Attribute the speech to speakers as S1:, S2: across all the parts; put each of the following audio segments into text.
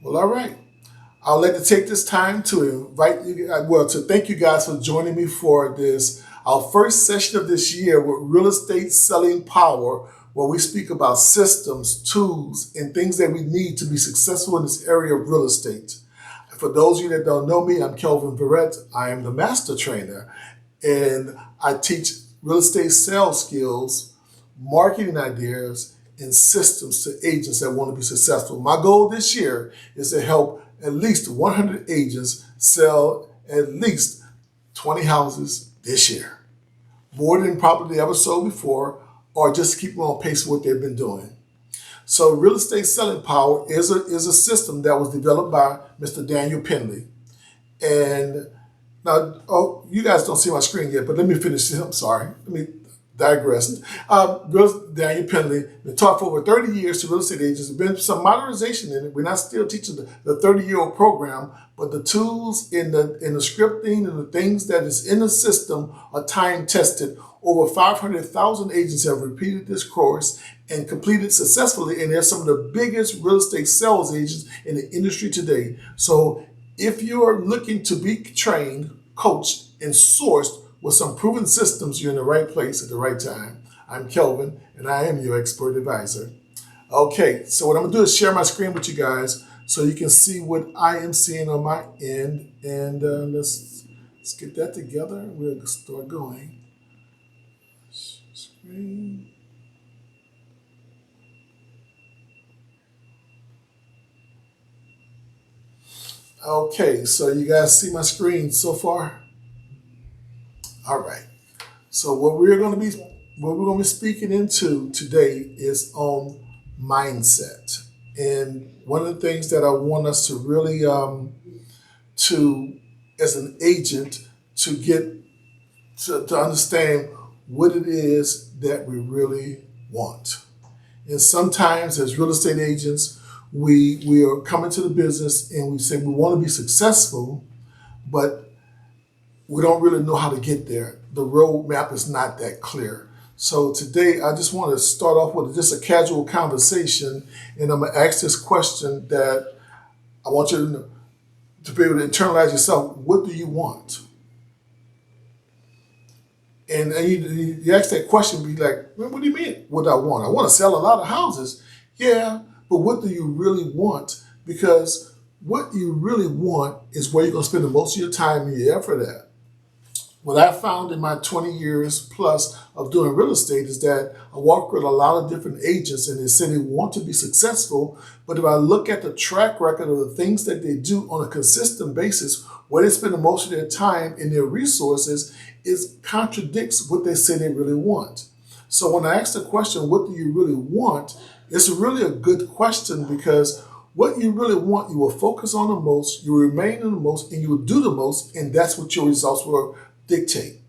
S1: Well, all right. I'd like to take this time to invite you, to thank you guys for joining me for this, our first session of this year with Real Estate Selling Power, where we speak about systems, tools, and things that we need to be successful in this area of real estate. For those of you that don't know me, I'm Kelvin Verrett. I am the master trainer, and I teach real estate sales skills, marketing ideas, and systems to agents that want to be successful. My goal this year is to help at least 100 agents sell at least 20 houses this year, more than probably ever sold before, or just keep on pace with what they've been doing. So, real estate selling power is a system that was developed by Mr. Daniel Penley. And now, oh, you guys don't see my screen yet, but let me finish. I'm sorry. Let me digress. Daniel Penley been taught for over 30 years to real estate agents. There's been some modernization in it. We're not still teaching the 30-year-old program, but the tools in the scripting and the things that is in the system are time tested. Over 500,000 agents have repeated this course and completed successfully, and they're some of the biggest real estate sales agents in the industry today. So if you are looking to be trained, coached, and sourced with some proven systems, you're in the right place at the right time. I'm Kelvin, and I am your expert advisor. Okay, so what I'm gonna do is share my screen with you guys so you can see what I am seeing on my end. And let's get that together. We'll start going. Screen. Okay, so you guys see my screen so far? All right. So what we're going to be speaking into today is on mindset. And one of the things that I want us to really to as an agent to get to understand what it is that we really want. And sometimes as real estate agents, we are coming to the business and we say we want to be successful, but we don't really know how to get there. The roadmap is not that clear. So today I just want to start off with just a casual conversation, and I'm going to ask this question that I want you to be able to internalize yourself. What do you want? And you ask that question, be like, well, what do you mean, what do I want? I want to sell a lot of houses. Yeah, but what do you really want? Because what you really want is where you're going to spend the most of your time and your effort at. What I found in my 20 years plus of doing real estate is that I work with a lot of different agents and they say they want to be successful, but if I look at the track record of the things that they do on a consistent basis, where they spend the most of their time and their resources, it contradicts what they say they really want. So when I ask the question, what do you really want? It's really a good question, because what you really want, you will focus on the most, you will remain in the most, and you will do the most, and that's what your results will dictate.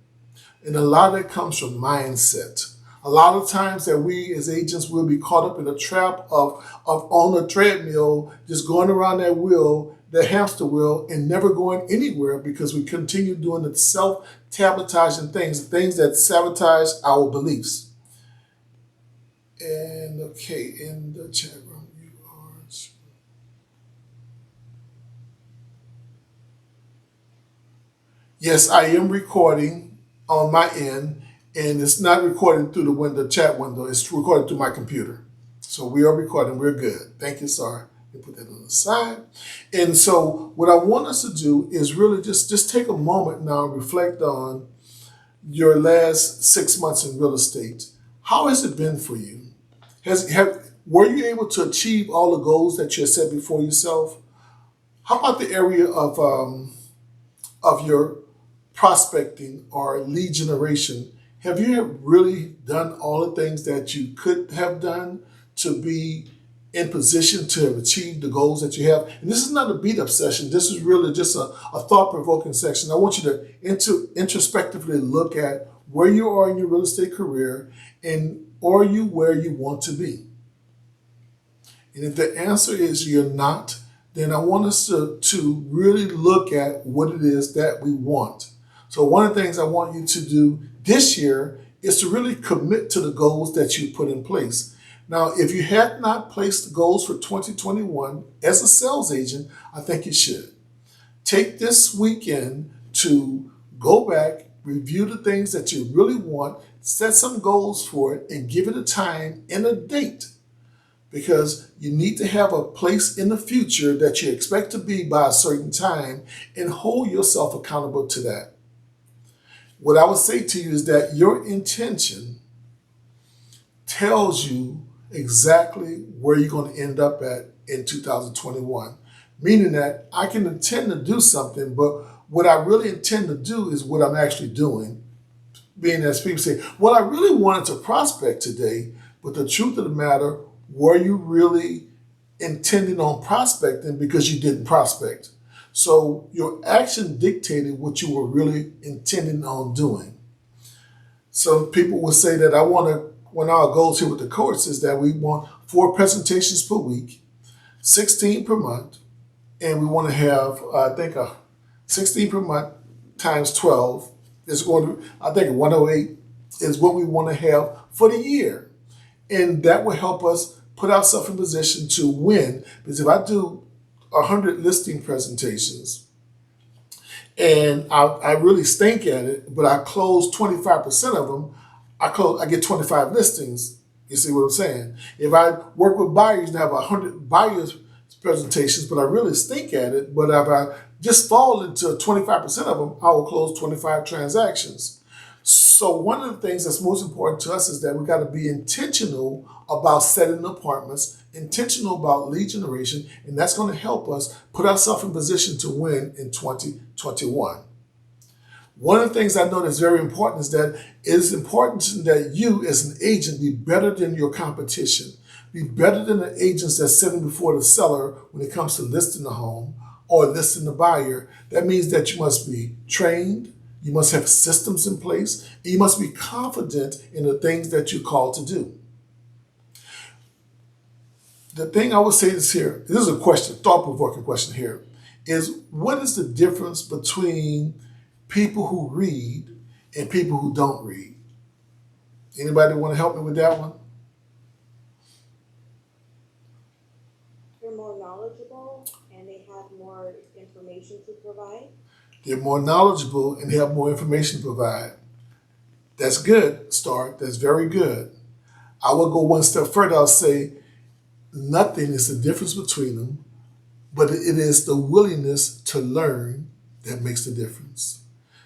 S1: And a lot of that comes from mindset. A lot of times that we as agents will be caught up in a trap of on a treadmill, just going around that wheel, the hamster wheel, and never going anywhere because we continue doing the self-sabotaging things, things that sabotage our beliefs. And okay, in the chat room, you are. Yes, I am recording on my end, and it's not recording through the chat window. It's recording through my computer. So we are recording. We're good. Thank you, sir. You put that on the side. And so what I want us to do is really just take a moment now and reflect on your last 6 months in real estate. How has it been for you? Were you able to achieve all the goals that you had set before yourself? How about the area of your prospecting or lead generation? Have you really done all the things that you could have done to be in position to have achieved the goals that you have? And this is not a beat up session. This is really just a thought provoking section. I want you to introspectively look at where you are in your real estate career, and are you where you want to be? And if the answer is you're not, then I want us to really look at what it is that we want. So one of the things I want you to do this year is to really commit to the goals that you put in place. Now, if you had not placed the goals for 2021 as a sales agent, I think you should. Take this weekend to go back, review the things that you really want, set some goals for it, and give it a time and a date. Because you need to have a place in the future that you expect to be by a certain time and hold yourself accountable to that. What I would say to you is that your intention tells you exactly where you're going to end up at in 2021. Meaning that I can intend to do something, but what I really intend to do is what I'm actually doing. Being as people say, well, I really wanted to prospect today, but the truth of the matter, were you really intending on prospecting because you didn't prospect? So your action dictated what you were really intending on doing. Some people will say that one of our goals here with the course is that we want 4 presentations per week, 16 per month, and we want to have, I think, 16 per month times 12 is going to, I think 108 is what we want to have for the year. And that will help us put ourselves in position to win. Because if I do 100 listing presentations and I really stink at it, but I close 25% of them, I get 25 listings. You see what I'm saying? If I work with buyers and have 100 buyers presentations, but I really stink at it, but if I just fall into 25% of them, I will close 25 transactions. So one of the things that's most important to us is that we got to be intentional about setting appointments, intentional about lead generation, and that's going to help us put ourselves in position to win in 2021. One of the things I know that's very important is that it is important that you as an agent be better than your competition. Be better than the agents that's sitting before the seller when it comes to listing the home or listing the buyer. That means that you must be trained, you must have systems in place, and you must be confident in the things that you're called to do. The thing I would say is here, this is a question, thought-provoking question here, is what is the difference between people who read and people who don't read? Anybody want to help me with that one?
S2: They're more knowledgeable and they have more information to provide.
S1: They're more knowledgeable and they have more information to provide. That's good, Star. That's very good. I will go one step further. I'll say nothing is the difference between them, but it is the willingness to learn that makes the difference.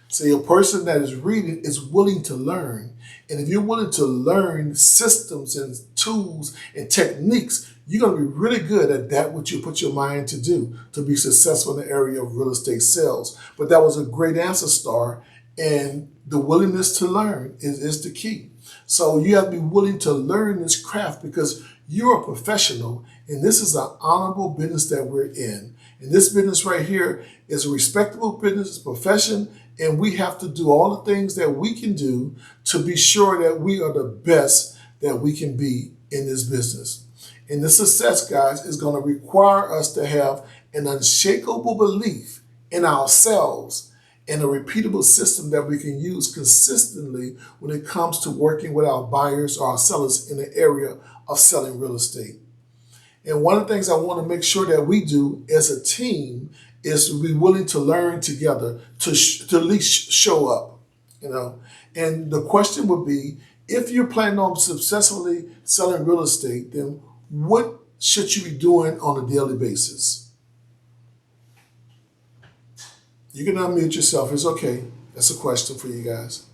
S1: See, a person that is reading is willing to learn. And if you're willing to learn systems and tools and techniques, you're going to be really good at that what you put your mind to do to be successful in the area of real estate sales. But that was a great answer, Star. And the willingness to learn is the key. So you have to be willing to learn this craft because you're a professional and this is an honorable business that we're in. And this business right here is a respectable business, profession, and we have to do all the things that we can do to be sure that we are the best that we can be in this business. And the success, guys, is going to require us to have an unshakable belief in ourselves and a repeatable system that we can use consistently when it comes to working with our buyers or our sellers in the area of selling real estate. And one of the things I want to make sure that we do as a team is to be willing to learn together, to at least show up, you know. And the question would be, if you're planning on successfully selling real estate, then what should you be doing on a daily basis? You can unmute yourself. It's okay. That's a question for you guys.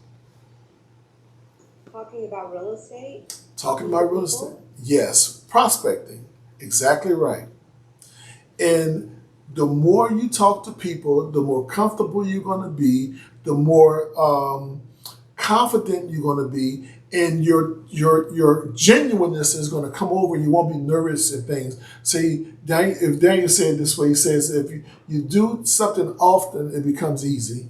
S2: Talking about real estate.
S1: Talking about real estate. Yes. Prospecting. Exactly right. And the more you talk to people, the more comfortable you're going to be, the more confident you're going to be, and your genuineness is going to come over. You won't be nervous and things. See, if Daniel said it this way, he says, if you do something often, it becomes easy.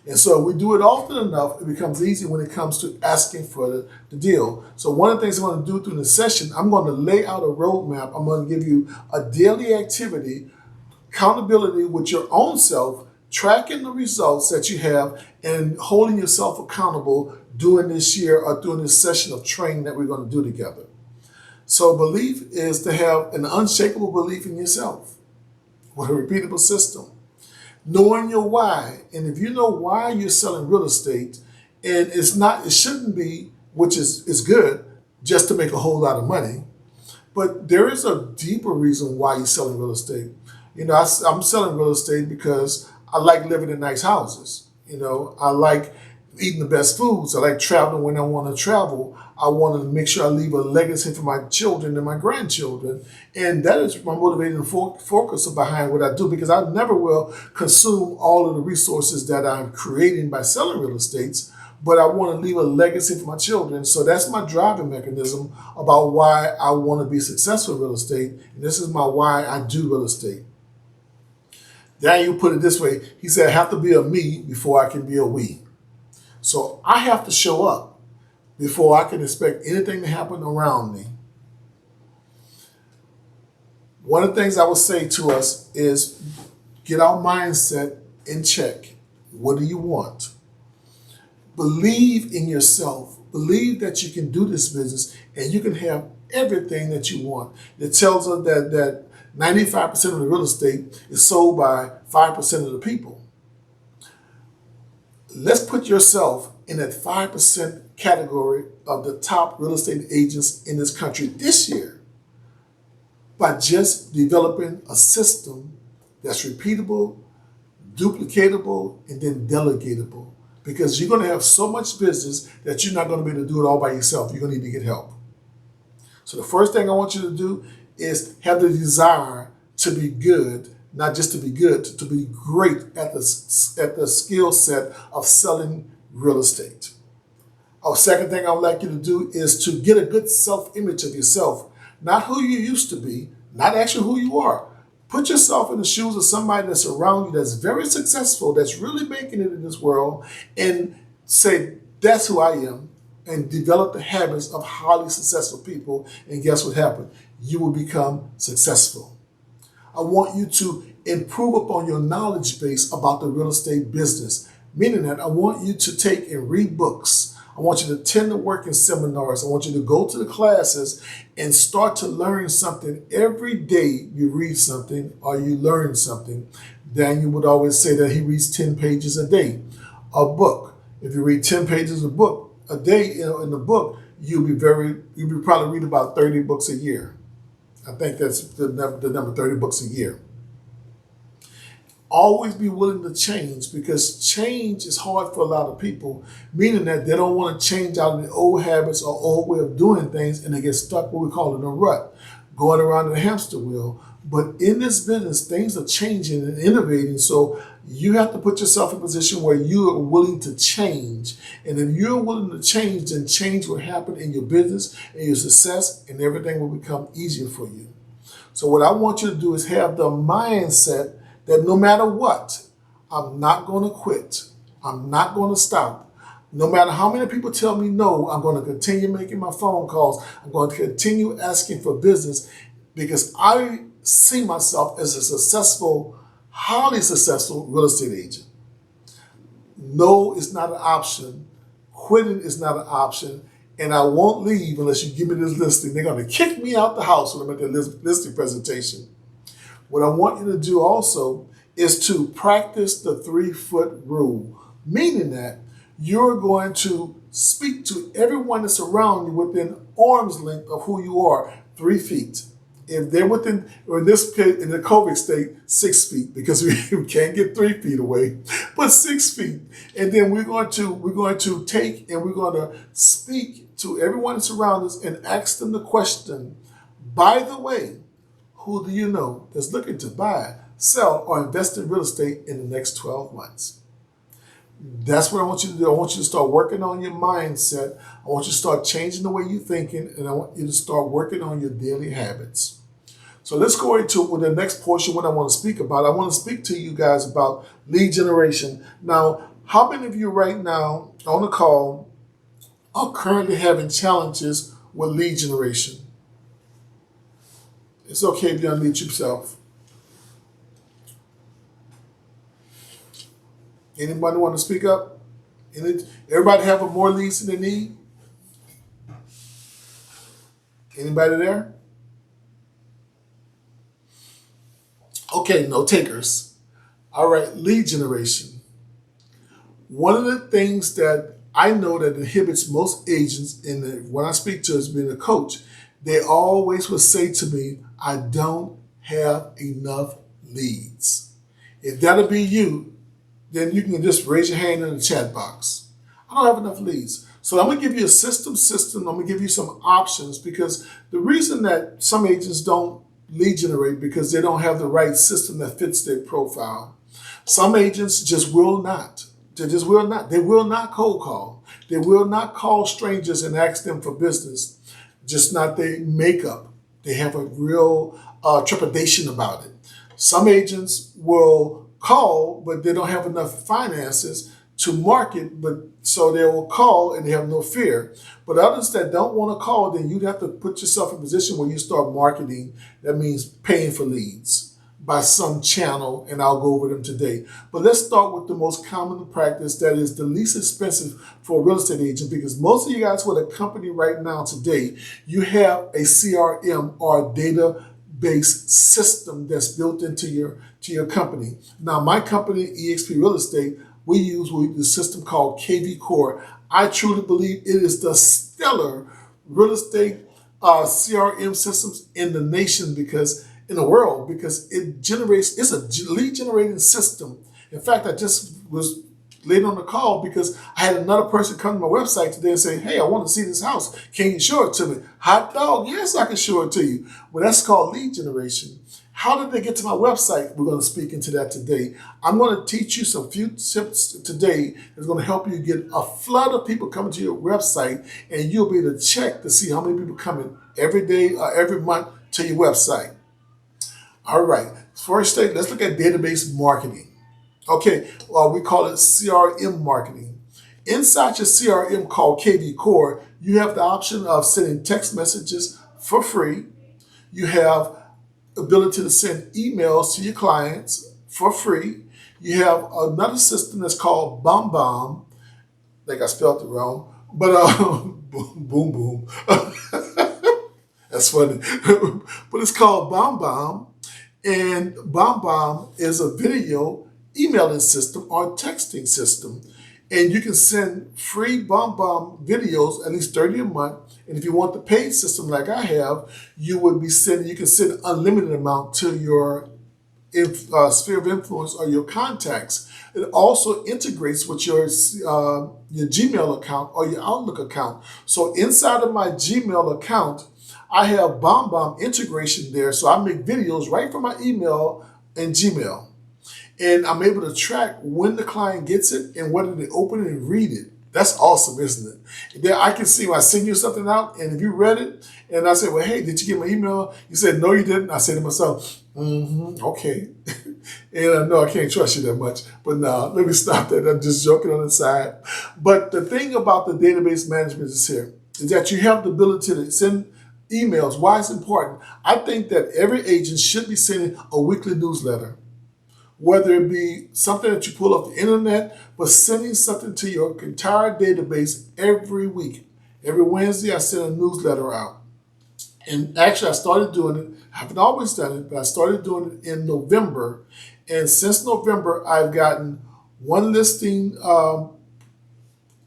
S1: And so we do it often enough, it becomes easy when it comes to asking for the deal. So one of the things I'm going to do through this session, I'm going to lay out a roadmap. I'm going to give you a daily activity, accountability with your own self, tracking the results that you have, and holding yourself accountable during this year or during this session of training that we're going to do together. So belief is to have an unshakable belief in yourself with a repeatable system. Knowing your why. And if you know why you're selling real estate, and it shouldn't be, which is good, just to make a whole lot of money. But there is a deeper reason why you're selling real estate. I'm selling real estate because I like living in nice houses. I like eating the best foods. I like traveling when I want to travel. I want to make sure I leave a legacy for my children and my grandchildren. And that is my motivating focus behind what I do, because I never will consume all of the resources that I'm creating by selling real estates, but I want to leave a legacy for my children. So that's my driving mechanism about why I want to be successful in real estate. And this is my why I do real estate. Daniel put it this way. He said, I have to be a me before I can be a we. So I have to show up before I can expect anything to happen around me. One of the things I would say to us is get our mindset in check. What do you want? Believe in yourself. Believe that you can do this business and you can have everything that you want. It tells us that 95% of the real estate is sold by 5% of the people. Let's put yourself in that 5% category of the top real estate agents in this country this year by just developing a system that's repeatable, duplicatable, and then delegatable. Because you're going to have so much business that you're not going to be able to do it all by yourself. You're going to need to get help. So the first thing I want you to do is have the desire to be good, not just to be good, to be great at the skill set of selling real estate. A second thing I would like you to do is to get a good self-image of yourself, not who you used to be, not actually who you are. Put yourself in the shoes of somebody that's around you that's very successful, that's really making it in this world, and say, that's who I am, and develop the habits of highly successful people, and guess what happens? You will become successful. I want you to improve upon your knowledge base about the real estate business, meaning that I want you to take and read books. I want you to attend the working seminars. I want you to go to the classes and start to learn something. Every day you read something or you learn something. Daniel would always say that he reads 10 pages a day, a book. If you read 10 pages of book a day in the book, you'll probably read about 30 books a year. I think that's the number 30 books a year. Always be willing to change, because change is hard for a lot of people, meaning that they don't want to change out of the old habits or old way of doing things, and they get stuck what we call in a rut, going around in a hamster wheel. But in this business, things are changing and innovating, so you have to put yourself in a position where you are willing to change. And if you're willing to change, then change will happen in your business and your success, and everything will become easier for you. So what I want you to do is have the mindset that no matter what, I'm not going to quit. I'm not going to stop. No matter how many people tell me no, I'm going to continue making my phone calls. I'm going to continue asking for business, because I see myself as a successful, highly successful real estate agent. No is not an option. Quitting is not an option. And I won't leave unless you give me this listing. They're going to kick me out the house when I'm at the listing presentation. What I want you to do also is to practice the 3-foot rule, meaning that you're going to speak to everyone that's around you within arm's length of who you are, 3 feet. If they're within, or in this case, in the COVID state, 6 feet, because we can't get 3 feet away, but 6 feet. And then we're going to take and we're going to speak to everyone that's around us and ask them the question, by the way, who do you know that's looking to buy, sell, or invest in real estate in the next 12 months? That's what I want you to do. I want you to start working on your mindset. I want you to start changing the way you're thinking, and I want you to start working on your daily habits. So let's go into the next portion, what I want to speak about. I want to speak to you guys about lead generation. Now, how many of you right now on the call are currently having challenges with lead generation? It's okay if you unmute yourself. Anybody want to speak up? Everybody have more leads than they need? Anybody there? Okay, no takers. All right, lead generation. One of the things that I know that inhibits most agents in when I speak to as being a coach, they always will say to me, I don't have enough leads. If that'll be you, then you can just raise your hand in the chat box. I don't have enough leads. So I'm gonna give you a system. I'm gonna give you some options because the reason that some agents don't lead generate because they don't have the right system that fits their profile. Some agents just will not. They just will not. They will not cold call. They will not call strangers and ask them for business. Just not their makeup. They have a real trepidation about it. Some agents will call, but they don't have enough finances to market, but so they will call and they have no fear. But others that don't want to call, then you'd have to put yourself in a position where you start marketing. That means paying for leads by some channel, and I'll go over them today. But let's start with the most common practice that is the least expensive for a real estate agent, because most of you guys with a company right now today, you have a CRM or a database system that's built into your company. Now, my company, eXp Real Estate, we use the system called KV Core. I truly believe it is the stellar real estate CRM systems in the nation because in the world because it's a lead generating system. In fact, I just was late on the call because I had another person come to my website today and say, hey, I want to see this house. Can you show it to me? Hot dog, yes, I can show it to you. Well, that's called lead generation. How did they get to my website? We're going to speak into that today. I'm going to teach you some few tips today that's going to help you get a flood of people coming to your website, and you'll be able to check to see how many people coming every day or every month to your website. All right, first thing, let's look at database marketing. Okay, we call it CRM marketing. Inside your CRM called KV Core, you have the option of sending text messages for free. You have ability to send emails to your clients for free. You have another system that's called BombBomb. I think I spelled it wrong, but boom boom. That's funny, but it's called BombBomb. And BombBomb is a video emailing system or texting system. And you can send free BombBomb videos, at least 30 a month. And if you want the paid system like I have, you can send unlimited amount to your sphere of influence or your contacts. It also integrates with your Gmail account or your Outlook account. So inside of my Gmail account, I have BombBomb integration there, so I make videos right from my email and Gmail. And I'm able to track when the client gets it and whether they open it and read it. That's awesome, isn't it? And then I can see when I send you something out, and if you read it, and I say, well, hey, did you get my email? You said, no, you didn't. I say to myself, okay. And I know I can't trust you that much. But no, let me stop that. I'm just joking on the side. But the thing about the database management is that you have the ability to send emails. Why it's important? I think that every agent should be sending a weekly newsletter, whether it be something that you pull off the internet, but sending something to your entire database every week. Every Wednesday, I send a newsletter out. And actually, I started doing it. I haven't always done it, but I started doing it in November. And since November, I've gotten one listing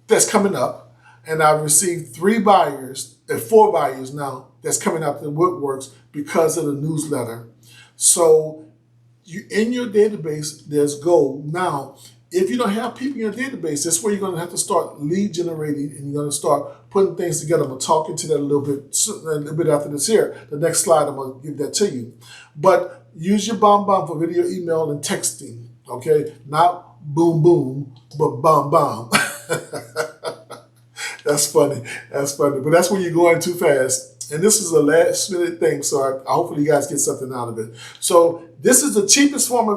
S1: that's coming up, and I've received 4 buyers now that's coming out the woodworks because of the newsletter. So in your database, there's gold. Now, if you don't have people in your database, that's where you're going to have to start lead generating, and you're going to start putting things together. I'm going to talk into that a little bit after this here. The next slide, I'm going to give that to you. But use your BombBomb for video, email, and texting. Okay, not boom boom, but BombBomb. That's funny. That's funny. But that's when you're going too fast. And this is a last minute thing, so hopefully you guys get something out of it. So this is the cheapest form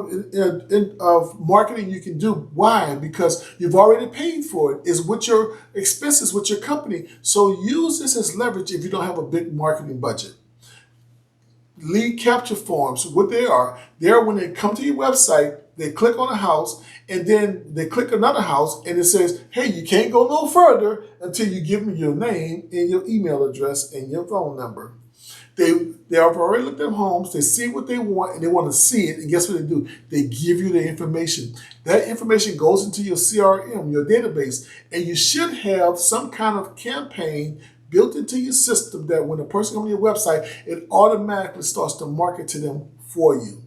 S1: of marketing you can do. Why? Because you've already paid for it. It's with your expenses, with your company. So use this as leverage if you don't have a big marketing budget. Lead capture forms, what they are when they come to your website, they click on a house, and then they click another house, and it says, hey, you can't go no further until you give me your name and your email address and your phone number. They have already looked at homes, they see what they want, and they want to see it. And guess what they do? They give you the information. That information goes into your CRM, your database, and you should have some kind of campaign built into your system that when a person comes on your website, it automatically starts to market to them for you.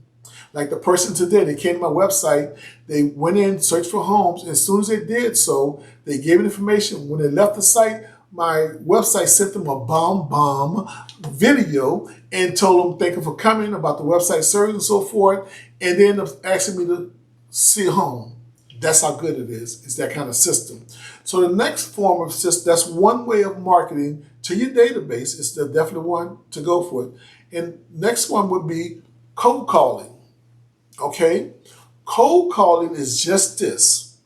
S1: Like the person today, they came to my website, they went in, searched for homes, and as soon as they did so, they gave it information. When they left the site, my website sent them a bomb video and told them thank you for coming, about the website service and so forth, and then asking me to see a home. That's how good it is. It's that kind of system. So the next form of system, that's one way of marketing to your database. It's the definitely one to go for it. And next one would be cold calling. Okay? Cold calling is just this.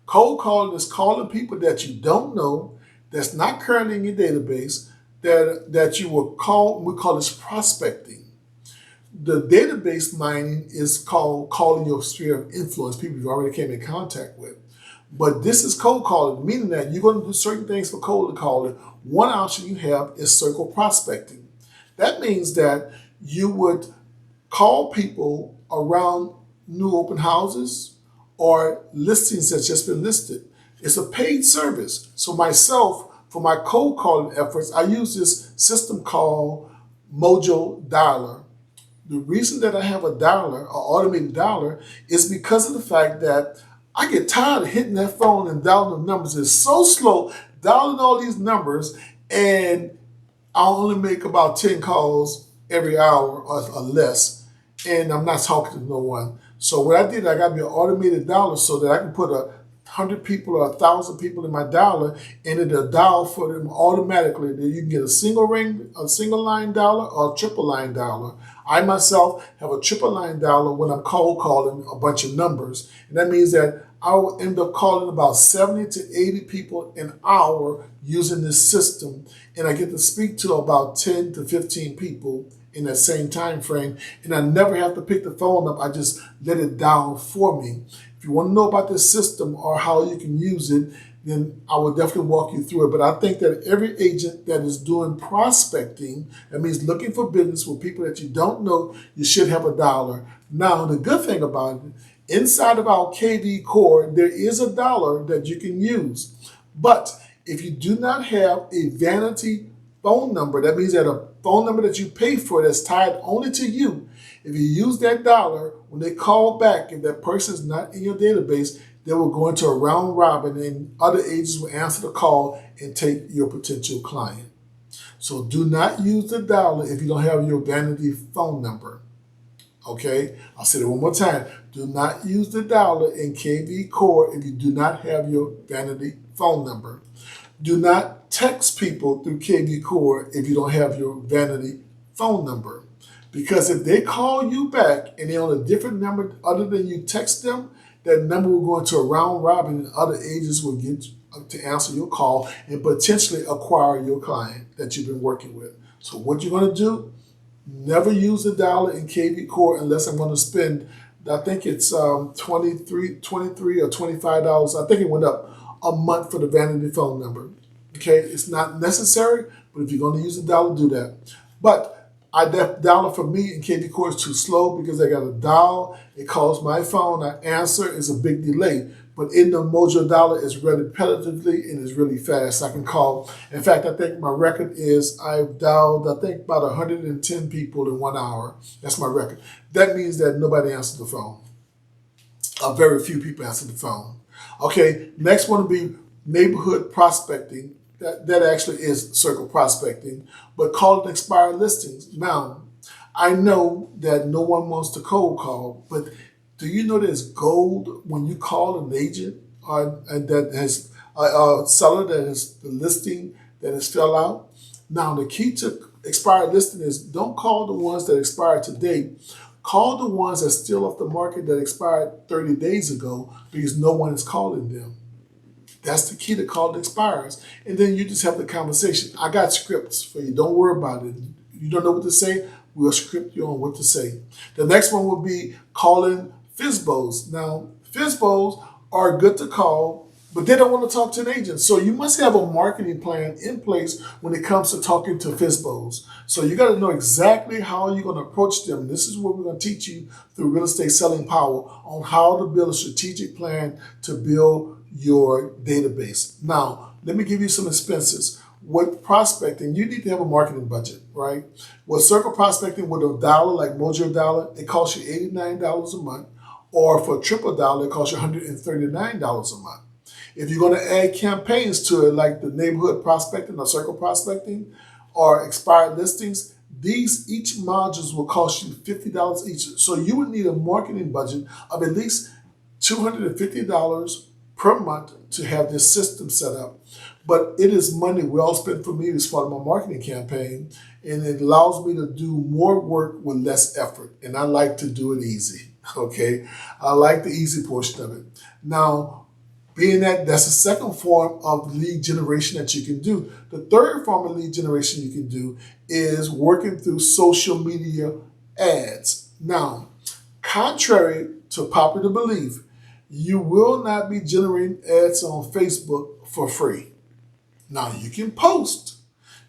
S1: Cold calling is calling people that you don't know, that's not currently in your database, that you will call, we call this prospecting. The database mining is called calling your sphere of influence, people you already came in contact with. But this is cold calling, meaning that you're going to do certain things for cold calling. One option you have is circle prospecting. That means that you would call people around new open houses or listings that's just been listed. It's a paid service. So myself, for my cold calling efforts, I use this system called Mojo Dialer. The reason that I have a dialer, an automated dialer, is because of the fact that I get tired of hitting that phone and dialing the numbers. It's so slow dialing all these numbers, and I'll only make about 10 calls every hour or less, and I'm not talking to no one. So what I did, I got me an automated dialer so that I can put 100 people or 1,000 people in my dialer, and it'll dial for them automatically. Then you can get a single line dialer or a triple line dialer. I myself have a triple line dialer when I'm cold calling a bunch of numbers, and that means that I will end up calling about 70 to 80 people an hour using this system, and I get to speak to about 10 to 15 people in that same time frame, and I never have to pick the phone up. I just let it dial for me. If you want to know about this system or how you can use it, then I will definitely walk you through it. But I think that every agent that is doing prospecting, that means looking for business with people that you don't know, you should have a dialer. Now, the good thing about it, inside of our KV Core, there is a dialer that you can use. But if you do not have a vanity phone number, that means that a phone number that you pay for that's tied only to you, if you use that dialer, when they call back, if that person is not in your database, they will go into a round robin and other agents will answer the call and take your potential client. So do not use the dialer if you don't have your vanity phone number. Okay? I'll say it one more time. Do not use the dialer in KV Core if you do not have your vanity phone number. Do not text people through KV Core if you don't have your vanity phone number. Because if they call you back and they're on a different number other than you text them, that number will go into a round robin and other agents will get to answer your call and potentially acquire your client that you've been working with. So what you're going to do, never use the dialer in KV Core unless I'm going to spend, I think it's $23 or $25. I think it went up a month for the vanity phone number. Okay, it's not necessary, but if you're going to use the dialer, do that. But dialer for me in KV Core is too slow because I got to dial. It calls my phone. I answer. It's a big delay. But in the Mojo Dialer, it's read repetitively and it's really fast. I can call. In fact, I think my record is I've dialed, I think, about 110 people in 1 hour. That's my record. That means that nobody answered the phone. Very few people answered the phone. Okay, next one will be neighborhood prospecting. That actually is circle prospecting, but call it expired listings. Now, I know that no one wants to cold call, but do you know there's gold when you call an agent that has a seller that has the listing that is filled out? Now, the key to expired listing is don't call the ones that expired today. Call the ones that's still off the market that expired 30 days ago because no one is calling them. That's the key to call it expires. And then you just have the conversation. I got scripts for you. Don't worry about it. You don't know what to say? We'll script you on what to say. The next one will be calling FISBOs. Now, FISBOs are good to call but they don't want to talk to an agent. So you must have a marketing plan in place when it comes to talking to FISBOs. So you got to know exactly how you're going to approach them. This is what we're going to teach you through Real Estate Selling Power on how to build a strategic plan to build your database. Now, let me give you some expenses. With prospecting, you need to have a marketing budget, right? With circle prospecting with a dollar, like Mojo Dollar, it costs you $89 a month. Or for triple dollar, it costs you $139 a month. If you're going to add campaigns to it, like the neighborhood prospecting or circle prospecting or expired listings, these each modules will cost you $50 each. So you would need a marketing budget of at least $250 per month to have this system set up. But it is money well spent for me as part of my marketing campaign, and it allows me to do more work with less effort. And I like to do it easy. Okay, I like the easy portion of it. Now, being that that's the second form of lead generation that you can do. The third form of lead generation you can do is working through social media ads. Now, contrary to popular belief, you will not be generating ads on Facebook for free. Now, you can post,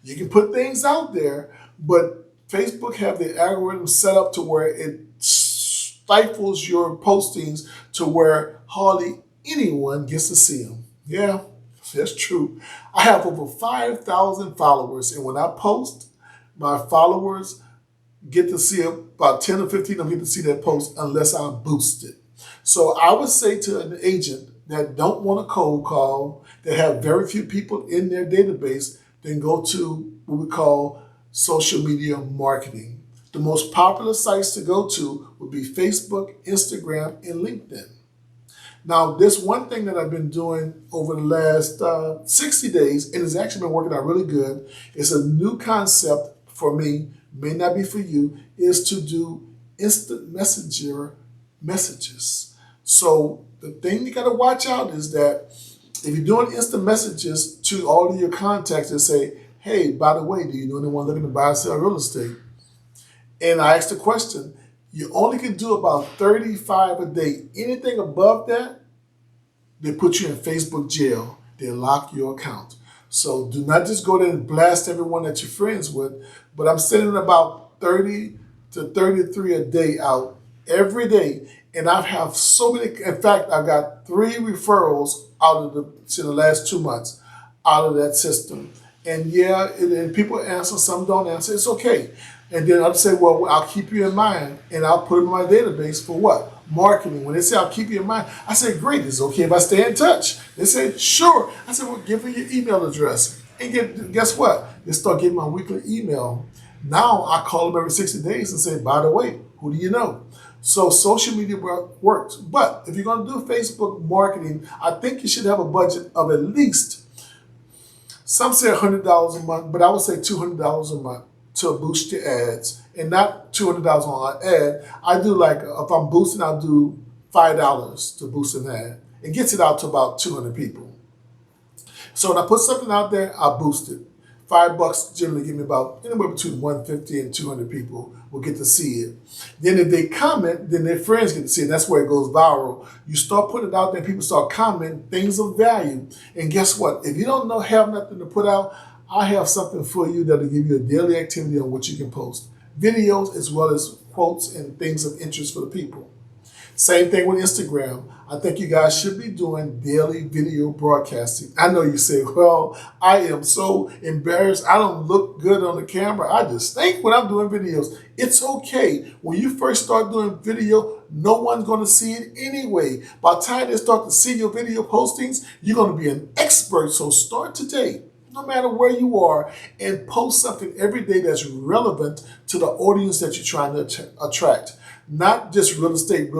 S1: you can put things out there, but Facebook have the algorithm set up to where it stifles your postings to where hardly anyone gets to see them. Yeah, that's true. I have over 5,000 followers, and when I post, my followers get to see about 10 or 15 of them get to see that post unless I boost it. So I would say to an agent that don't want a cold call, that have very few people in their database, then go to what we call social media marketing. The most popular sites to go to would be Facebook, Instagram, and LinkedIn. Now, this one thing that I've been doing over the last 60 days, and it's actually been working out really good, it's a new concept for me, may not be for you, is to do instant messenger messages. So the thing you got to watch out is that if you're doing instant messages to all of your contacts and say, hey, by the way, do you know anyone looking to buy or sell real estate? And I asked the question, you only can do about 35 a day. Anything above that, they put you in Facebook jail. They lock your account. So do not just go there and blast everyone that you're friends with, but I'm sending about 30 to 33 a day out every day. And I have so many, in fact, I've got 3 referrals out of in the last 2 months out of that system. And yeah, and people answer, some don't answer, it's okay. And then I'll say, well, I'll keep you in mind, and I'll put it in my database for what? Marketing. When they say I'll keep you in mind, I say, great, it's okay if I stay in touch. They say, sure. I said, well, give me your email address. And guess what? They start getting my weekly email. Now I call them every 60 days and say, by the way, who do you know? So social media works. But if you're going to do Facebook marketing, I think you should have a budget of at least, some say $100 a month, but I would say $200 a month to boost your ads, and not $200 on an ad. I do, like, if I'm boosting, I'll do $5 to boost an ad. It gets it out to about 200 people. So when I put something out there, I boost it. $5 generally give me about anywhere between 150 and 200 people will get to see it. Then if they comment, then their friends get to see it. That's where it goes viral. You start putting it out there, people start commenting things of value. And guess what? If you don't have nothing to put out, I have something for you that'll give you a daily activity on what you can post. Videos as well as quotes and things of interest for the people. Same thing with Instagram. I think you guys should be doing daily video broadcasting. I know you say, well, I am so embarrassed. I don't look good on the camera. I just think when I'm doing videos. It's okay. When you first start doing video, no one's going to see it anyway. By the time they start to see your video postings, you're going to be an expert. So start today, no matter where you are, and post something every day that's relevant to the audience that you're trying to attract. Not just real estate,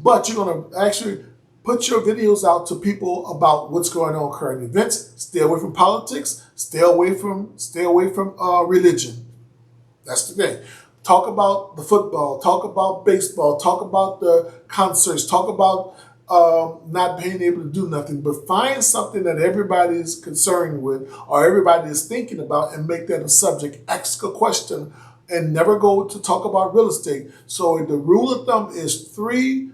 S1: but you're going to actually put your videos out to people about what's going on, current events. Stay away from politics. Stay away from religion. That's the thing. Talk about the football. Talk about baseball. Talk about the concerts. Talk about not being able to do nothing, but find something that everybody is concerned with or everybody is thinking about and make that a subject. Ask a question and never go to talk about real estate. So the rule of thumb is 3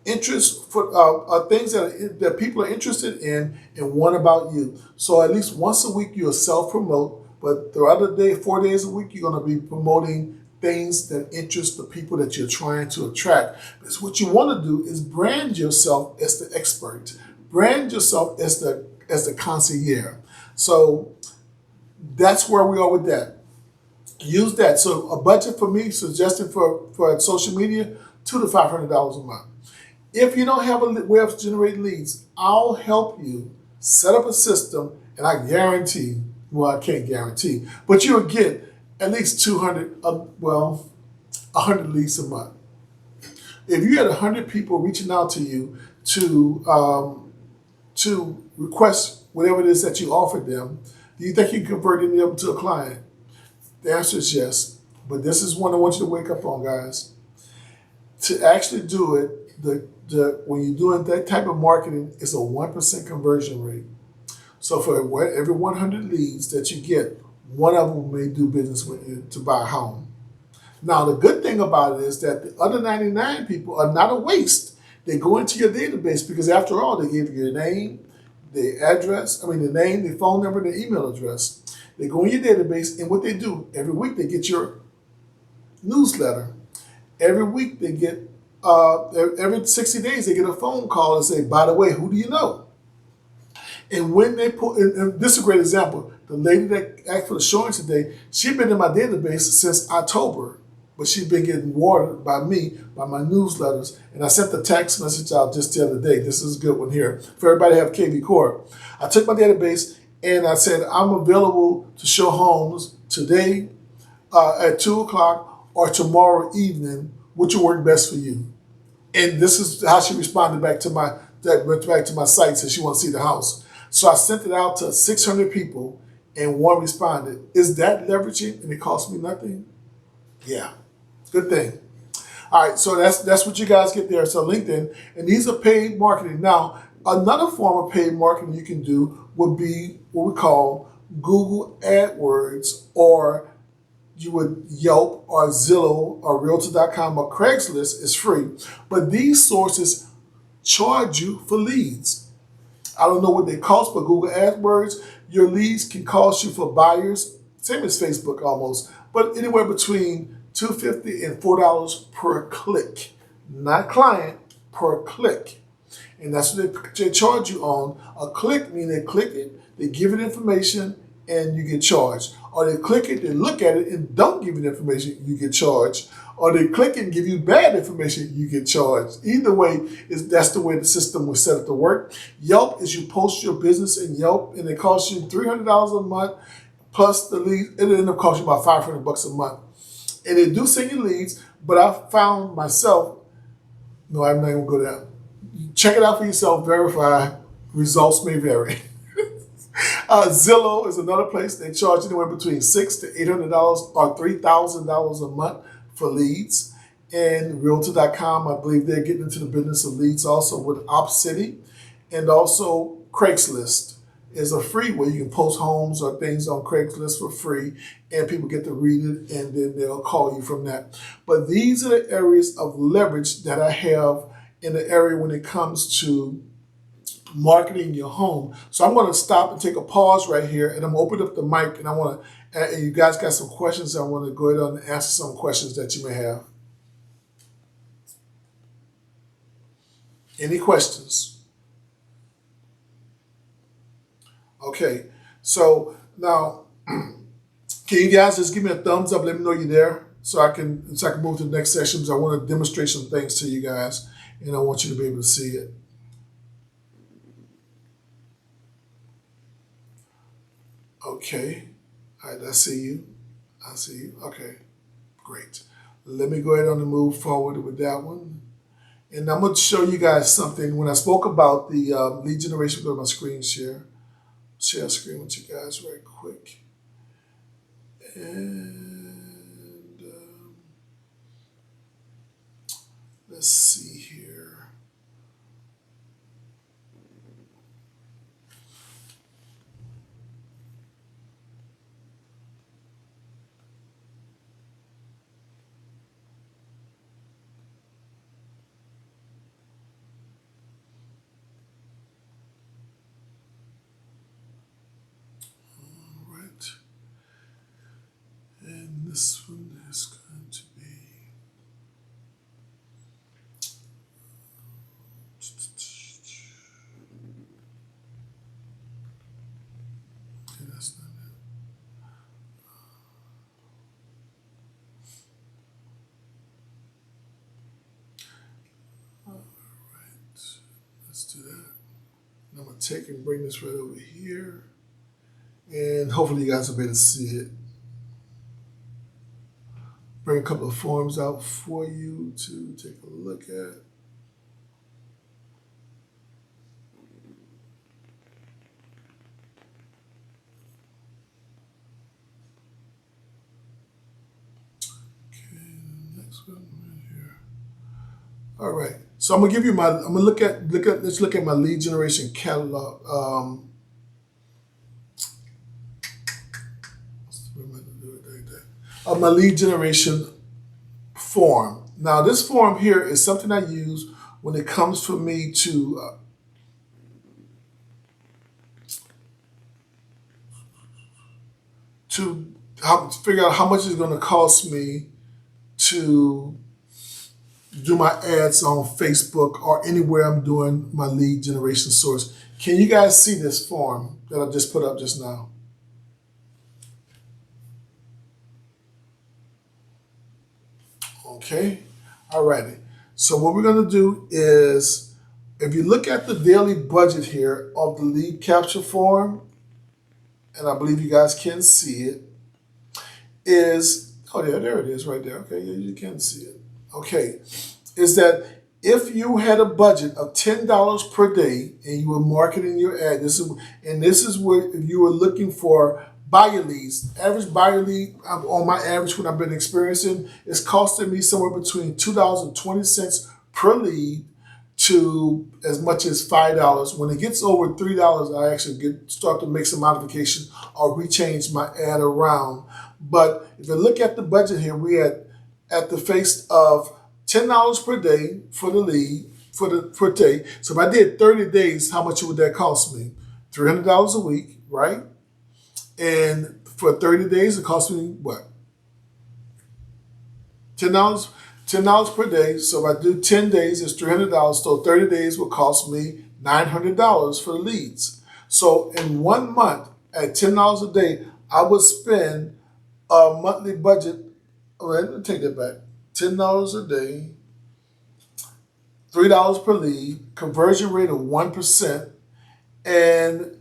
S1: interest for things that people are interested in and want about you. So at least once a week you'll self promote, but the other day, 4 days a week, you're going to be promoting things that interest the people that you're trying to attract. Because what you want to do is brand yourself as the expert, brand yourself as the concierge. So that's where we are with that. Use that. So a budget for me, suggested for social media, $200 to $500 a month. If you don't have a way of generating leads, I'll help you set up a system, and I guarantee, well, I can't guarantee, but you'll get at least 200, 100 leads a month. If you had 100 people reaching out to you to request whatever it is that you offered them, do you think you can convert any of them to a client? The answer is yes. But this is one I want you to wake up on, guys. To actually do it, when you're doing that type of marketing, it's a 1% conversion rate. So for every 100 leads that you get, one of them may do business with you to buy a home. Now, the good thing about it is that the other 99 people are not a waste. They go into your database because, after all, they give you your name, the name, the phone number, the email address. They go in your database, and what they do, every week they get your newsletter. Every week they get, every 60 days they get a phone call and say, by the way, who do you know? And when they put, and this is a great example, the lady that asked for the showing today, she'd been in my database since October, but she'd been getting watered by me, by my newsletters. And I sent the text message out just the other day. This is a good one here. For everybody to have KV Core. I took my database and I said, I'm available to show homes today at 2 o'clock or tomorrow evening, which will work best for you. And this is how she responded back to my site, said she wants to see the house. So I sent it out to 600 people, and one responded. Is that leveraging and it cost me nothing? Yeah, good thing. All right, so that's what you guys get there. So LinkedIn, and these are paid marketing. Now, another form of paid marketing you can do would be what we call Google AdWords, or you would Yelp or Zillow or Realtor.com or Craigslist is free. But these sources charge you for leads. I don't know what they cost, but Google AdWords, your leads can cost you for buyers, same as Facebook almost, but anywhere between $2.50 and $4 per click. Not client, per click. And that's what they charge you on. A click means they click it, they give it information, and you get charged. Or they click it, they look at it, and don't give it information, you get charged. Or they click it and give you bad information, you get charged. Either way, that's the way the system was set up to work. Yelp is you post your business in Yelp, and it costs you $300 a month, plus the lead, it'll end up costing you about $500 a month. And they do send you leads, but I found myself, no, I'm not even going to go there. Check it out for yourself, verify, results may vary. Zillow is another place. They charge anywhere between $600 to $800 or $3,000 a month for leads. And Realtor.com, I believe they're getting into the business of leads also with OpCity. And also Craigslist is a free way you can post homes or things on Craigslist for free, and people get to read it, and then they'll call you from that. But these are the areas of leverage that I have in the area when it comes to marketing your home. So I'm going to stop and take a pause right here, and I'm going to open up the mic, and I want to, and you guys got some questions. I want to go ahead and answer some questions that you may have. Any questions? Okay, so now, can you guys just give me a thumbs up? Let me know you're there, so I can move to the next session. Because I want to demonstrate some things to you guys, and I want you to be able to see it. Okay, all right, I see you. I see you. Okay, great. Let me go ahead and move forward with that one. And I'm going to show you guys something. When I spoke about the lead generation, go to my screen share screen with you guys right quick. And let's see here. this one is going to be. Okay, that's not it. All right, let's do that. And I'm gonna take and bring this right over here, and hopefully you guys will be able to see it. Bring a couple of forms out for you to take a look at. Okay, next one right here. All right. So I'm gonna give you my. I'm gonna Let's look at my lead generation catalog. What am I gonna do it like that? My lead generation form. Now this form here is something I use when it comes for me to figure out how much it's going to cost me to do my ads on Facebook or anywhere I'm doing my lead generation source. Can you guys see this form that I just put up just now? Okay, all righty. So what we're going to do is, if you look at the daily budget here of the lead capture form, and I believe you guys can see it, is, oh yeah, there it is right there. Okay, yeah, you can see it. Okay, is that if you had a budget of $10 per day and you were marketing your ad, this is where if you were looking for buyer leads, average buyer lead on my average when I've been experiencing, it's costing me somewhere between $2.20 per lead to as much as $5. When it gets over $3, I actually start to make some modification or rechange my ad around. But if you look at the budget here, we at the face of $10 per day for the lead per day. So if I did 30 days, how much would that cost me? $300 a week, right? And for 30 days, it cost me what? $10. $10 per day. So if I do 10 days, it's $300. So 30 days will cost me $900 for the leads. So in 1 month, at $10 a day, I would spend a monthly budget. Let me take that back. $10 a day, $3 per lead, conversion rate of 1%, and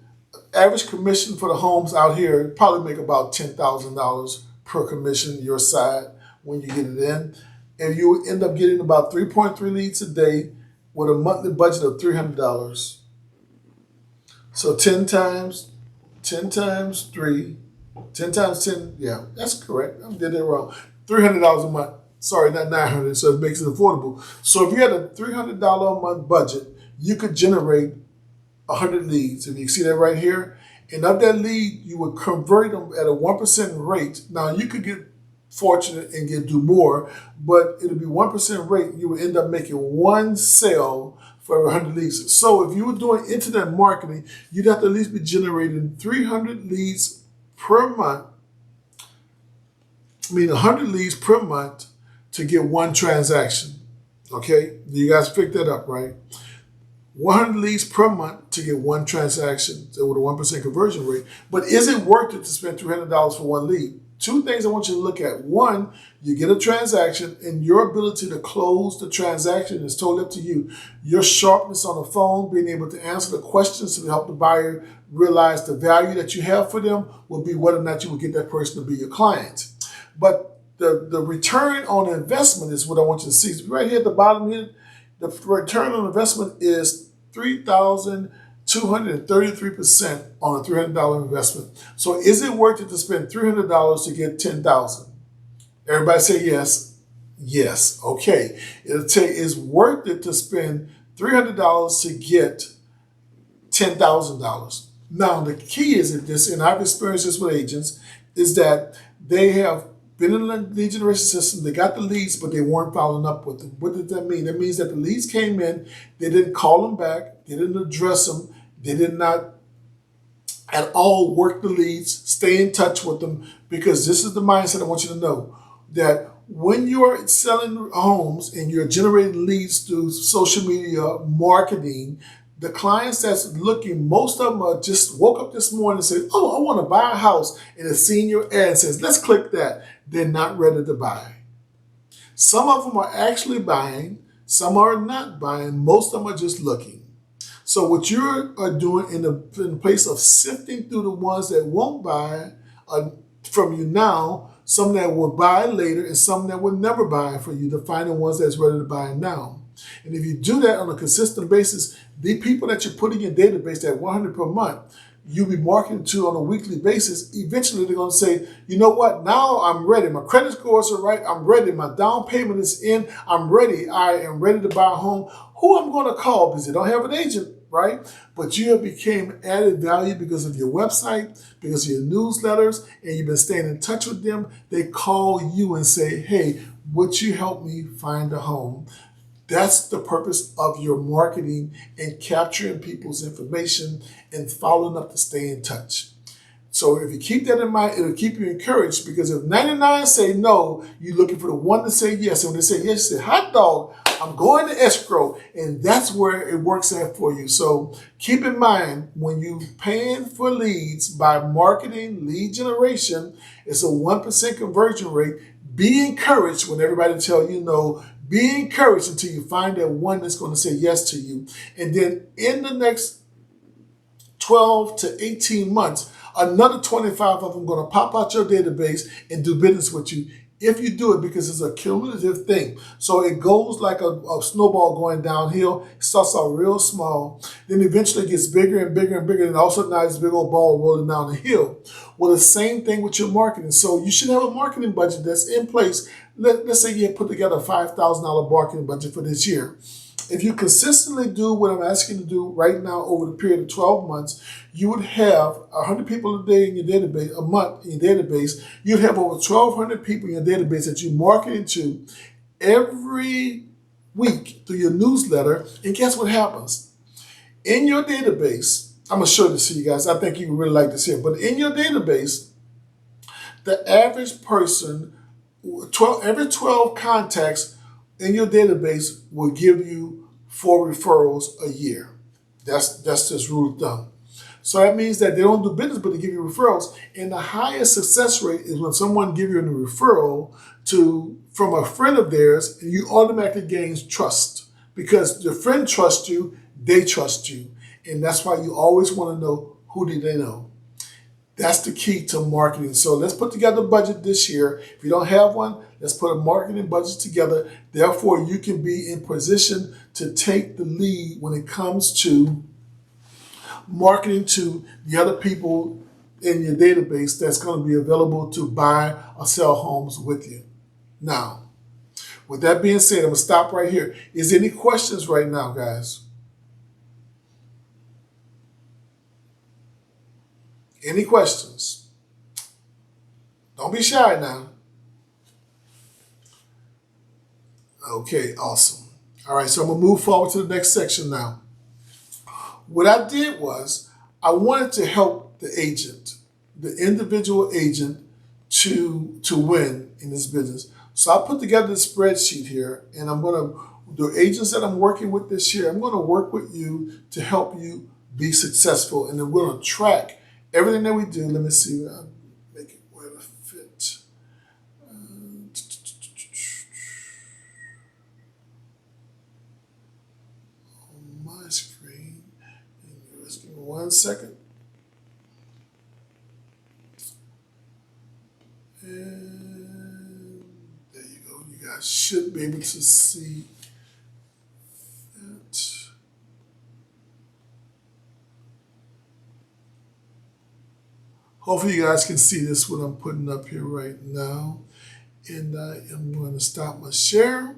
S1: average commission for the homes out here probably make about $10,000 per commission your side when you get it in. And you end up getting about 3.3 leads a day with a monthly budget of $300. So 10 times 3, 10 times 10, yeah, that's correct. I did it wrong. $300 a month. Sorry, not $900, so it makes it affordable. So if you had a $300 a month budget, you could generate 100 leads. If you see that right here, and of that lead, you would convert them at a 1% rate. Now you could get fortunate and do more, but it'll be 1% rate. You would end up making one sale for every 100 leads. So if you were doing internet marketing, you'd have to at least be generating 300 leads per month. I mean, 100 leads per month to get one transaction. Okay, you guys picked that up, right? 100 leads per month to get one transaction with a 1% conversion rate. But is it worth it to spend $300 for one lead? Two things I want you to look at. One, you get a transaction, and your ability to close the transaction is totally up to you. Your sharpness on the phone, being able to answer the questions to help the buyer realize the value that you have for them will be whether or not you will get that person to be your client. But the return on investment is what I want you to see. So right here at the bottom here, the return on investment is 3,233% on a $300 investment. So is it worth it to spend $300 to get $10,000? Everybody say yes. Yes. Okay. It's worth it to spend $300 to get $10,000. Now the key is in this, and I've experienced this with agents, is that they have been in the lead generation system, they got the leads, but they weren't following up with them. What did that mean? That means that the leads came in, they didn't call them back, they didn't address them, they did not at all, work the leads, stay in touch with them, because this is the mindset I want you to know, that when you're selling homes and you're generating leads through social media marketing, the clients that's looking, most of them are just woke up this morning and said, oh, I want to buy a house, and have seen your ad and says, let's click that. They're not ready to buy. Some of them are actually buying, some are not buying, most of them are just looking. So what you are doing in the place of sifting through the ones that won't buy from you now, some that will buy later and some that will never buy for you, to find the ones that's ready to buy now. And if you do that on a consistent basis, the people that you put in your database, that 100 per month, you'll be marketing to on a weekly basis, eventually they're going to say, you know what, now I'm ready. My credit scores are right. I'm ready. My down payment is in. I'm ready. I am ready to buy a home. Who I'm going to call, because they don't have an agent, right? But you have become added value because of your website, because of your newsletters, and you've been staying in touch with them. They call you and say, hey, would you help me find a home? That's the purpose of your marketing, and capturing people's information and following up to stay in touch. So if you keep that in mind, it'll keep you encouraged, because if 99 say no, you're looking for the one to say yes. And when they say yes, you say, hot dog, I'm going to escrow. And that's where it works out for you. So keep in mind, when you're paying for leads by marketing, lead generation, it's a 1% conversion rate. Be encouraged when everybody tells you no. Be encouraged until you find that one that's going to say yes to you. And then in the next 12 to 18 months, another 25 of them are going to pop out your database and do business with you, if you do it, because it's a cumulative thing. So it goes like a snowball going downhill. It starts out real small, then eventually it gets bigger and bigger and bigger, and all of a sudden now it's a big old ball rolling down the hill. Well, the same thing with your marketing. So you should have a marketing budget that's in place. Let's say you put together a $5,000 marketing budget for this year. If you consistently do what I'm asking you to do right now over the period of 12 months, you would have 100 people a day in your database, a month in your database. You'd have over 1,200 people in your database that you market to every week through your newsletter. And guess what happens? In your database, I'm going to show this to you guys. I think you would really like this here. But in your database, the average person, every 12 contacts in your database will give you 4 referrals a year. That's just rule of thumb. So that means that they don't do business, but they give you referrals. And the highest success rate is when someone gives you a referral from a friend of theirs, and you automatically gain trust, because your friend trusts you, they trust you. And that's why you always want to know, who do they know? That's the key to marketing. So let's put together a budget this year. If you don't have one, let's put a marketing budget together. Therefore, you can be in position to take the lead when it comes to marketing to the other people in your database that's going to be available to buy or sell homes with you. Now, with that being said, I'm going to stop right here. Is there any questions right now, guys? Any questions? Don't be shy now. Okay, awesome. All right, so I'm going to move forward to the next section now. What I did was, I wanted to help the agent, the individual agent, to win in this business. So I put together this spreadsheet here, and I'm going to, the agents that I'm working with this year, I'm going to work with you to help you be successful. And then we're going to track everything that we do. Let me see. I'll make it where it fit. On my screen. Just give me 1 second. And there you go. You guys should be able to see that. Hopefully you guys can see this, what I'm putting up here right now. And I am going to stop my share.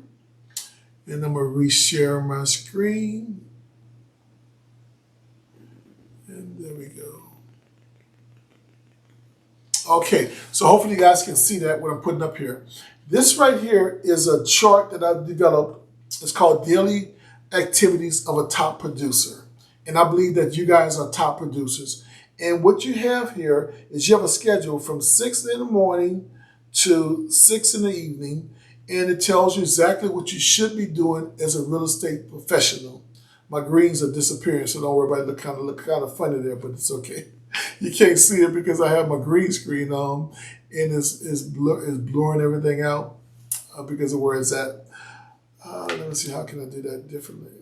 S1: And I'm going to re-share my screen. And there we go. Okay, so hopefully you guys can see that, what I'm putting up here. This right here is a chart that I've developed. It's called Daily Activities of a Top Producer. And I believe that you guys are top producers. And what you have here is you have a schedule from 6 in the morning to 6 in the evening, and it tells you exactly what you should be doing as a real estate professional. My greens are disappearing, so don't worry about it. Look kind of funny there, but it's okay. You can't see it because I have my green screen on, and it's blurring everything out because of where it's at. Let me see, how can I do that differently?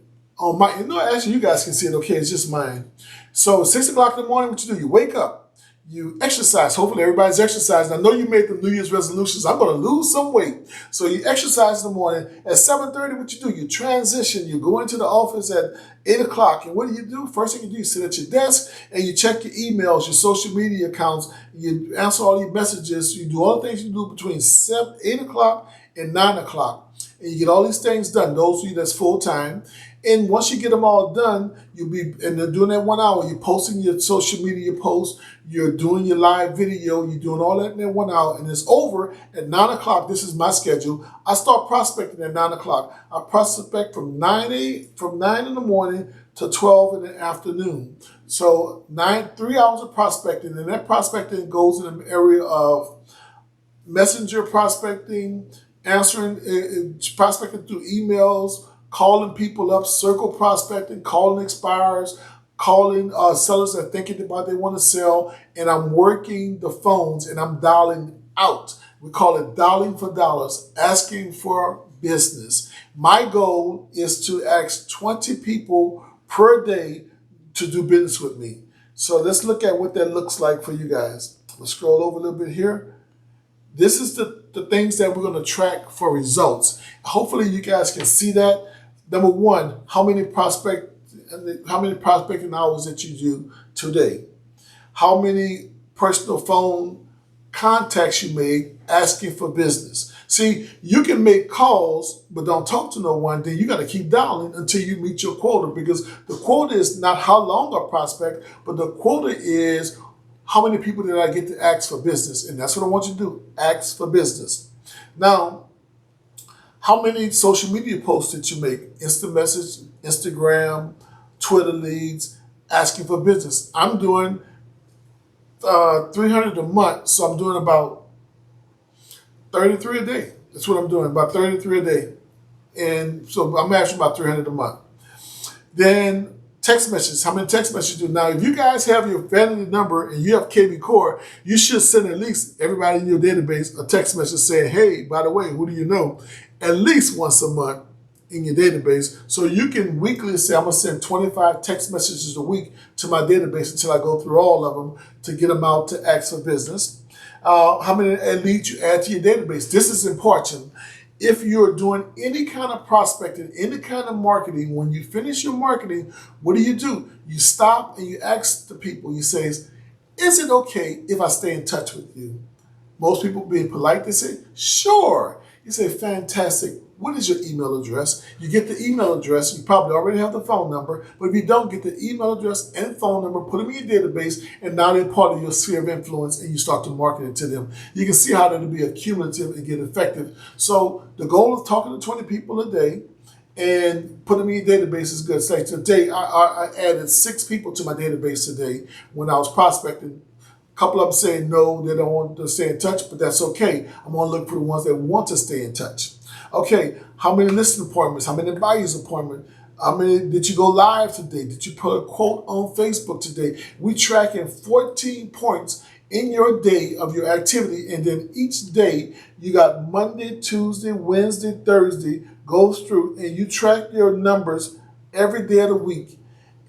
S1: Oh my, no, actually you guys can see it okay, it's just mine. So 6 o'clock in the morning, what you do, you wake up, you exercise. Hopefully everybody's exercising. I know you made the New Year's resolutions. I'm gonna lose some weight. So you exercise in the morning. At 7:30, what you do, you transition, you go into the office at 8 o'clock. And what do you do? First thing you do, you sit at your desk and you check your emails, your social media accounts, you answer all your messages, you do all the things you do between 8 o'clock and 9 o'clock. And you get all these things done. Those of you that's full time. And once you get them all done, and they're doing that 1 hour, you're posting your social media posts, you're doing your live video, you're doing all that in that 1 hour, and it's over at 9 o'clock. This is my schedule. I start prospecting at 9 o'clock. I prospect from 9 in the morning to 12 in the afternoon. So 3 hours of prospecting, and that prospecting goes in the area of messenger prospecting, prospecting through emails, calling people up, circle prospecting, calling expirers, calling sellers that are thinking about they want to sell, and I'm working the phones and I'm dialing out. We call it dialing for dollars, asking for business. My goal is to ask 20 people per day to do business with me. So let's look at what that looks like for you guys. Let's scroll over a little bit here. This is the things that we're going to track for results. Hopefully you guys can see that. Number one, how many prospecting hours that you do today? How many personal phone contacts you made asking for business? See, you can make calls, but don't talk to no one. Then you got to keep dialing until you meet your quota, because the quota is not how long I prospect, but the quota is how many people did I get to ask for business? And that's what I want you to do, ask for business. Now, how many social media posts did you make? Instant message, Instagram, Twitter leads, asking for business. I'm doing 300 a month, so I'm doing about 33 a day. That's what I'm doing, about 33 a day. And so I'm actually about 300 a month. Then text messages. How many text messages you do? Now, if you guys have your family number and you have KB Core, you should send at least everybody in your database a text message saying, hey, by the way, who do you know? At least once a month in your database. So you can weekly say, I'm going to send 25 text messages a week to my database until I go through all of them to get them out to ask for business. How many leads you add to your database? This is important. If you're doing any kind of prospecting, any kind of marketing, when you finish your marketing, what do? You stop and you ask the people, you say, is it okay if I stay in touch with you? Most people being polite, they say, sure. You say, fantastic. What is your email address? You get the email address. You probably already have the phone number. But if you don't, get the email address and phone number, put them in your database, and now they're part of your sphere of influence, and you start to market it to them. You can see how that'll be accumulative and get effective. So the goal of talking to 20 people a day and put them in your database is good. Say today, I added 6 people to my database today when I was prospecting. A couple of them saying no, they don't want to stay in touch, but that's okay. I'm going to look for the ones that want to stay in touch. Okay, how many listing appointments? How many buyers appointments? How many did you go live today? Did you put a quote on Facebook today? We tracking 14 points in your day of your activity, and then each day you got Monday, Tuesday, Wednesday, Thursday goes through, and you track your numbers every day of the week.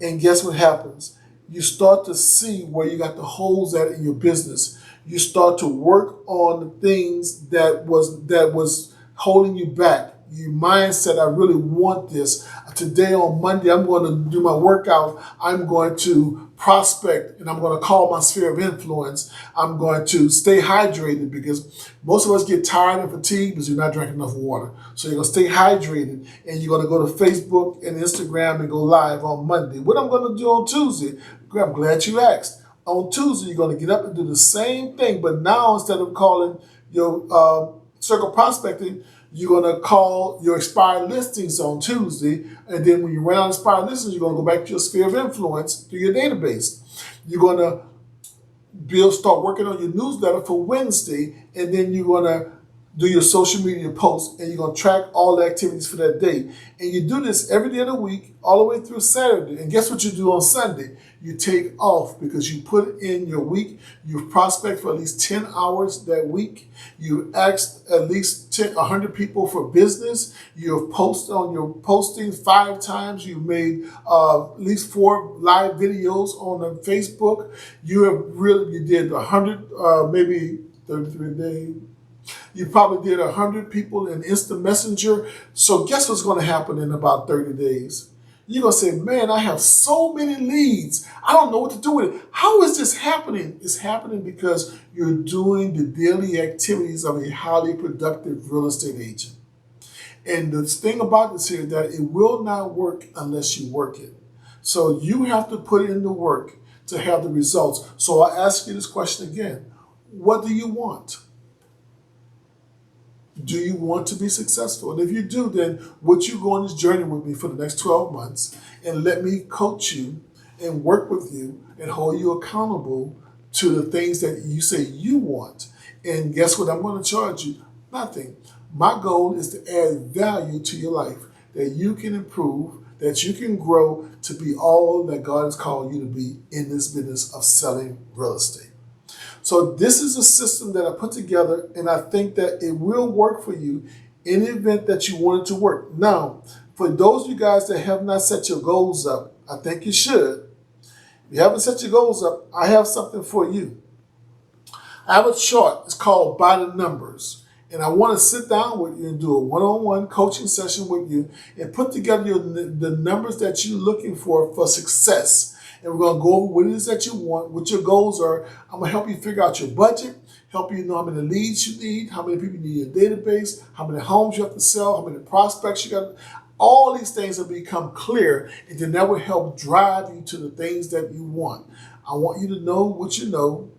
S1: And guess what happens? You start to see where you got the holes at in your business. You start to work on the things that was holding you back. Your mindset, I really want this. Today on Monday, I'm going to do my workout. I'm going to prospect, and I'm going to call my sphere of influence. I'm going to stay hydrated, because most of us get tired and fatigued because you're not drinking enough water. So you're going to stay hydrated, and you're going to go to Facebook and Instagram and go live on Monday. What I'm going to do on Tuesday, I'm glad you asked. On Tuesday, you're going to get up and do the same thing, but now instead of calling your circle prospecting, you're going to call your expired listings on Tuesday, and then when you run out of expired listings, you're going to go back to your sphere of influence through your database. You're going to start working on your newsletter for Wednesday, and then you're gonna do your social media posts, and you're gonna track all the activities for that day. And you do this every day of the week, all the way through Saturday. And guess what you do on Sunday? You take off because you put in your week. You prospect for at least 10 hours that week. You asked at least 100 people for business. You've posted on your posting 5 times. You've made at least 4 live videos on Facebook. You did 100, maybe 33 days. You probably did 100 people in instant messenger. So guess what's going to happen in about 30 days? You're going to say, man, I have so many leads. I don't know what to do with it. How is this happening? It's happening because you're doing the daily activities of a highly productive real estate agent. And the thing about this here is that it will not work unless you work it. So you have to put in the work to have the results. So I ask you this question again. What do you want? Do you want to be successful? And if you do, then would you go on this journey with me for the next 12 months and let me coach you and work with you and hold you accountable to the things that you say you want? And guess what I'm going to charge you? Nothing. My goal is to add value to your life, that you can improve, that you can grow to be all that God has called you to be in this business of selling real estate. So this is a system that I put together, and I think that it will work for you in the event that you want it to work. Now, for those of you guys that have not set your goals up, I think you should. If you haven't set your goals up, I have something for you. I have a chart. It's called By the Numbers. And I want to sit down with you and do a one-on-one coaching session with you and put together the numbers that you're looking for success. And we're going to go over what it is that you want, what your goals are. I'm going to help you figure out your budget, help you know how many leads you need, how many people you need in your database, how many homes you have to sell, how many prospects you got. All these things will become clear, and then that will help drive you to the things that you want. I want you to know what you know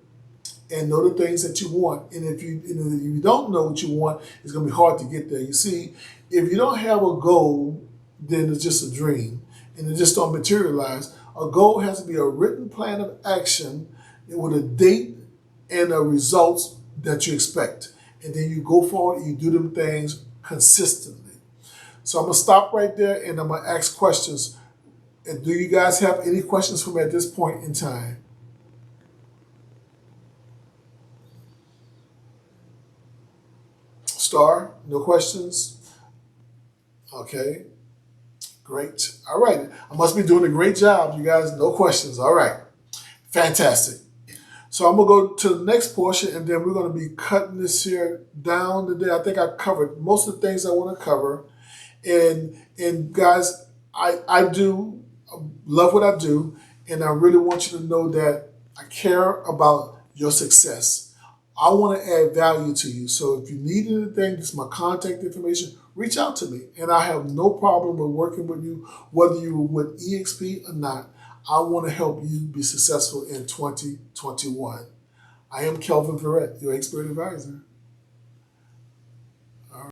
S1: and know the things that you want. And if you don't know what you want, it's going to be hard to get there. You see, if you don't have a goal, then it's just a dream, and it just don't materialize. A goal has to be a written plan of action with a date and the results that you expect. And then you go forward and you do them things consistently. So I'm going to stop right there and I'm going to ask questions. And do you guys have any questions for me at this point in time? Star, no questions? Okay. Great. All right. I must be doing a great job, you guys. No questions. All right. Fantastic. So I'm going to go to the next portion, and then we're going to be cutting this here down today. I think I covered most of the things I want to cover. And guys, I do love what I do, and I really want you to know that I care about your success. I want to add value to you. So if you need anything, this is my contact information. Reach out to me, and I have no problem with working with you, whether you're with EXP or not. I want to help you be successful in 2021. I am Kelvin Verrett, your expert advisor.